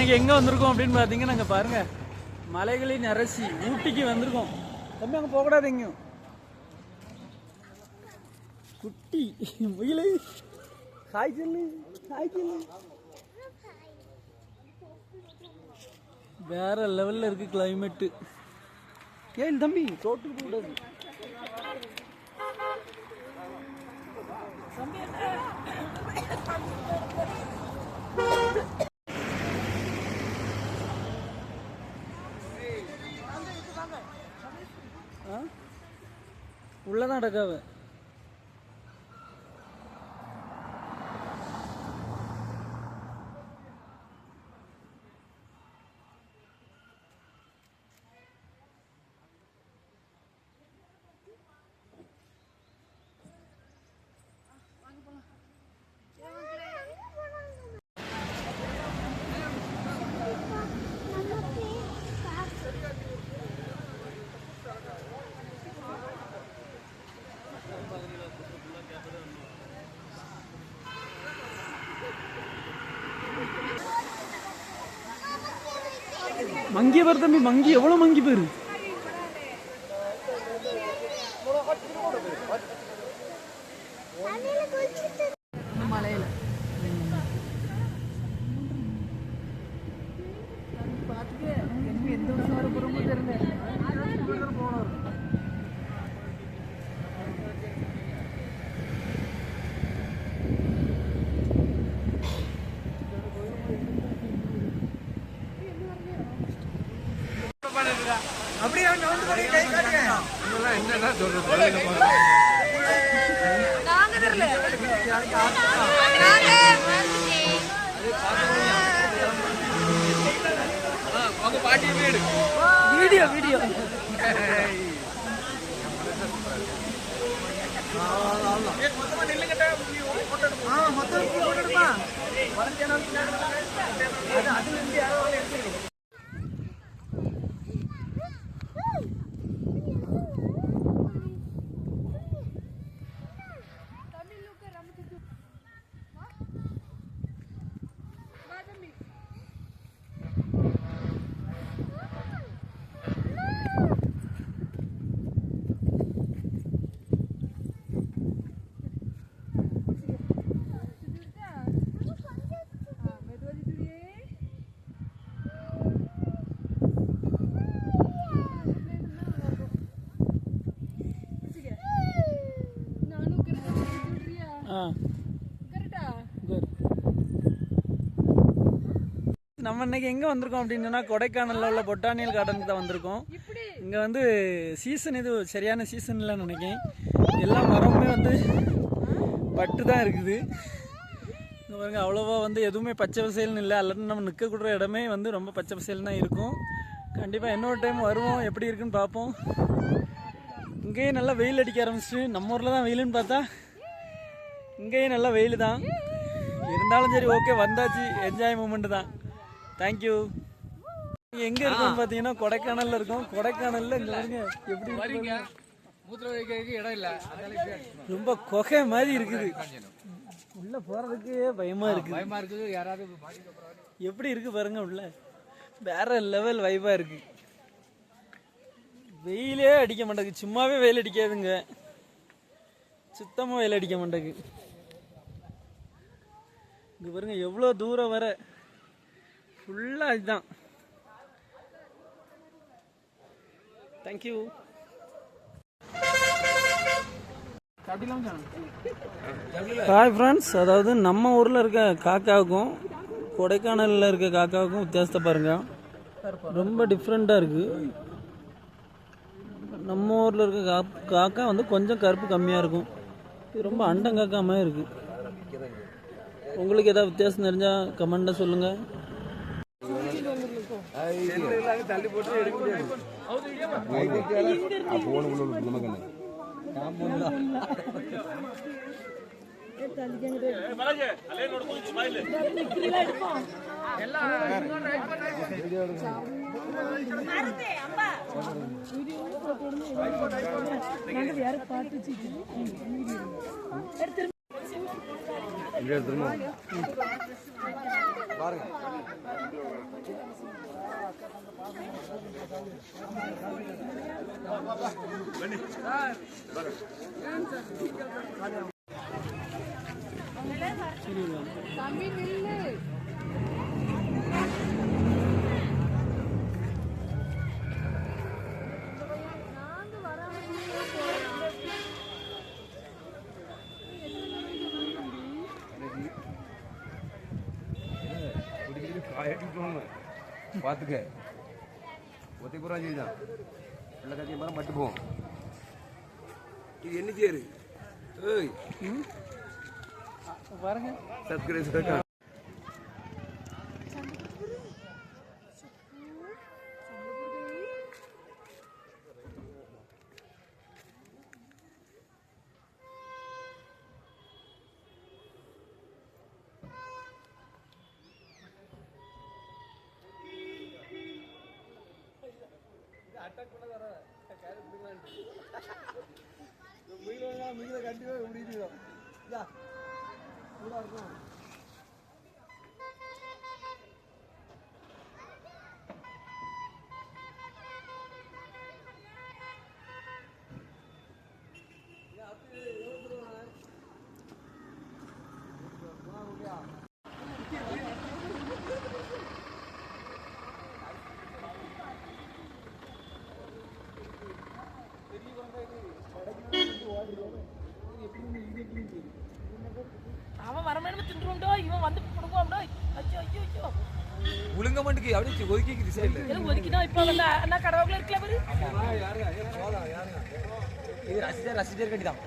இன்னைக்கு எங்கே வந்திருக்கோம் அப்படின்னு பார்த்தீங்கன்னா நாங்கள் பாருங்க மலைகளின் அரசி ஊட்டிக்கு வந்திருக்கோம். தம்பி அங்கே போகக்கூடாது எங்கேயும். குட்டி முயலை ஹாய் சொல்லு, ஹாய் சொல்லு. வேற லெவலில் இருக்கு கிளைமேட்டு. ஏன் தம்பி ரோட்டுக்கு போகக்கூடாது. உள்ளதான் நடக்காவ. மங்கிய பேர் தம்பி, மங்கி எவ்வளவு மங்கி பேரு. மலையில பாத்துக்க எந்த வருஷம் வர போறோமோ தெரியல. அப்படியே என்னன்னா சொல்றது வீடியோ வீடியோ நம்ம இன்னைக்கு எங்கே வந்திருக்கோம் அப்படின்னா கொடைக்கானலில் உள்ள பொட்டானியல் கார்டனுக்கு தான் வந்திருக்கோம். இங்கே வந்து சீசன் இது சரியான சீசன் இல்லைன்னு நினைக்கிறேன். எல்லா மரமுமே வந்து பட்டு தான் இருக்குது. இங்கே பாருங்க அவ்வளோவா வந்து எதுவுமே பச்சை பசேல்னு இல்லை. அல்லது நம்ம நிற்கக்கூட இடமே வந்து ரொம்ப பச்சை பசேல்னு தான் இருக்கும். கண்டிப்பாக இன்னொரு டைம் வருவோம், எப்படி இருக்குன்னு பார்ப்போம். இங்கேயும் நல்லா வெயில் அடிக்க ஆரம்பிச்சிட்டு, நம்ம ஊரில் தான் வெயிலுன்னு பார்த்தா இங்கேயும் நல்லா வெயில் தான் இருந்தாலும் சரி ஓகே, வந்தாச்சு, என்ஜாய் மூமெண்ட் தான். தேங்க்யூ. நீங்கள் எங்கே இருக்கோம்னு பார்த்தீங்கன்னா கொடைக்கானலில் இருக்கோம். கொடைக்கானலில் இங்கே பாருங்க எப்படி இடம் இல்லை, ரொம்ப குகை மாதிரி இருக்குது. உள்ள போகிறதுக்கு பயமாக இருக்குது. யாராவது எப்படி இருக்குது பாருங்க, உள்ள வேற லெவல் வைபாக இருக்குது. வெயிலே அடிக்க மாட்டேங்குது, சும்மாவே வெயில் அடிக்காதுங்க, சுத்தமாக வெயில் அடிக்க மாட்டேங்குது. இங்கே பாருங்க எவ்வளோ தூரம் வர ஃபுல்லாக இதுதான். தேங்க்யூ. ஹாய் ஃப்ரெண்ட்ஸ், அதாவது நம்ம ஊரில் இருக்க காக்காவுக்கும் கொடைக்கானலில் இருக்க காக்காவுக்கும் வித்தியாசத்தை பாருங்க, ரொம்ப டிஃப்ரெண்ட்டாக இருக்குது. நம்ம ஊரில் இருக்க காக்கா வந்து கொஞ்சம் கருப்பு கம்மியாக இருக்கும், இது ரொம்ப அண்டங்காக்கா மாதிரி இருக்குது. உங்களுக்கு ஏதாவது வித்தியாசம் தெரிஞ்சால் கமெண்ட்டாக சொல்லுங்கள். தள்ளி போட்டு எடுக்க முடியாது. பாருங்க. தம்பி நில்லு. பார்த்துக்க ஒத்தை பூரா செய்தான் வெள்ள கத்திய மரம் பட்டு போகும். இது என்ன சேரு? ஏய் பாருங்க சப்ஸ்கிரைப் அட்டாக் பண்ண வர கேரட் பிடிக்கலான்னு மீத கண்டிப்பாக முடிஞ்சிடும் கூட இருக்கும். அவன் வரமேனு தின்றுண்டோ இவன் வந்து புடுங்குவான்டோ. ஐயோ ஐயோ ஐயோ உளுங்க மாட்டுக்கு அப்படியே ஒதுக்கிக்குது சைடுல. எல்லாம் ஒதுக்கினா இப்ப வந்து அண்ணா கடவுள இருக்கல பாரு. இது ரசிச்சர் கட்டிதான்.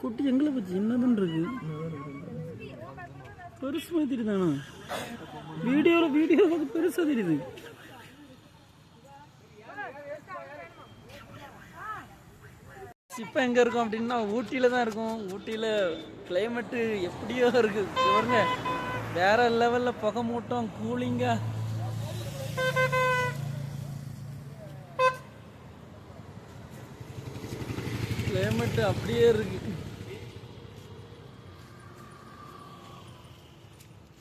குட்டி எங்களை பற்றி என்னதுன்னு இருக்கு பெருசு மாதிரி தெரியுதாண்ணா வீடியோவில் பெருசாக தெரியுது. இப்போ எங்கே இருக்கோம் அப்படின்னா ஊட்டியில் தான் இருக்கும். ஊட்டியில் கிளைமேட்டு எப்படியோ இருக்குது பாருங்க, வேற லெவலில் புகை மூட்டம் கூலிங்காக. கிளைமேட்டு அப்படியே இருக்கு,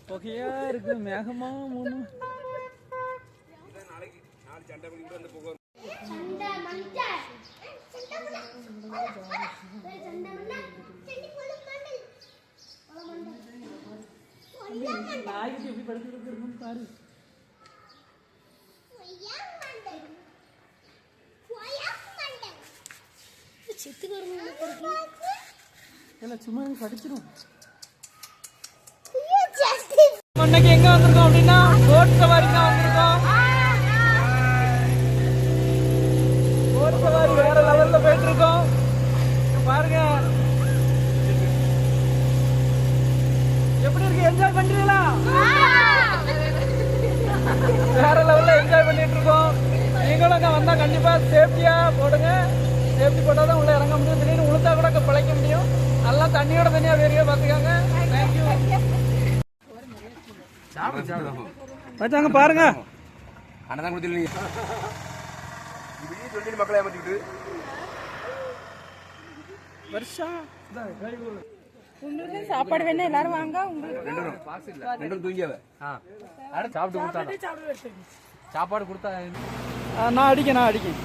புகையா இருக்கு, மேகமா மூணு. நாய்க்கு எப்படி படுத்து பாரு. சும்மா கடிச்சிடும். இன்னைக்கு எங்க வந்திருக்கோம் அப்படின்னா போட் சவாரி தான் வந்திருக்கோம். போட் சவாரி வேற லெவல்ல போயிட்டு இருக்கோம். பாருங்க எப்படி இருக்கு, என்ஜாய் பண்றீங்களா? வேற லெவல்ல என்ஜாய் பண்ணிட்டு இருக்கோம். நீங்களும் அங்க வந்தா கண்டிப்பா சேஃப்டியா போடுங்க. சேஃப்டி போட்டால் தான் உள்ள இறங்க முடியும். திடீர்னு உளுத்தா கூட பிழைக்க முடியும். நல்லா தண்ணியோட தண்ணியா வேறையோ பார்த்துக்காங்க. தேங்க்யூ. வச்சாங்க பாருங்க. அண்ணதான் கொடுத்துருவீங்க. இப்படி மக்களை ஏமாத்திக்கிட்டு வருஷா சாப்பாடு வேணா எல்லாரும் வாங்க. உங்களுக்கு ரெண்டும் தூங்கியாவ சாப்பிட்டு கொடுத்தா சாப்பாடு கொடுத்தா நான் அடிக்கேன்.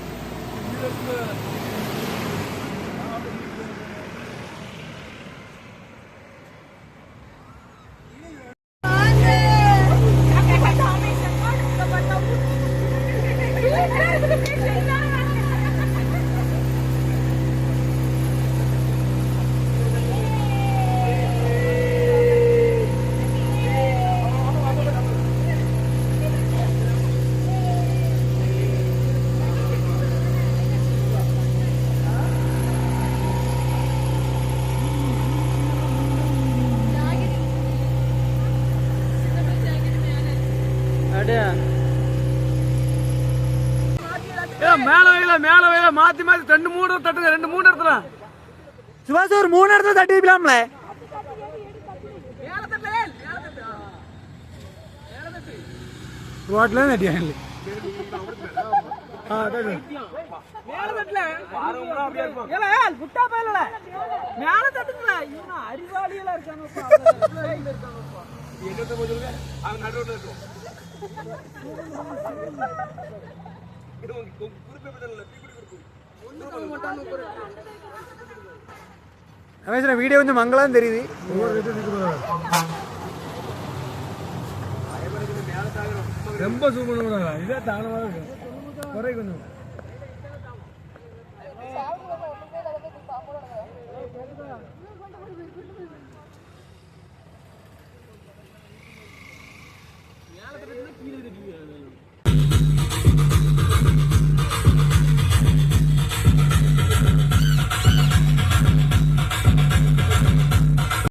அப்படியே மேல வைல மாத்தி மாத்தி 2-3 தட்டுங்க 2-3 இடத்துல சுபாஷ் ஒரு 3 இடத்துல தட்டி வைக்கலாம்ல ரோட்ல தட்டியா அறிவாளிகளா இருக்காங்க வீடியோ கொஞ்சம் மங்களான்னு தெரியுது ரொம்ப சூப்பர் இதே தானமாக இருக்கு குறை கொஞ்சம்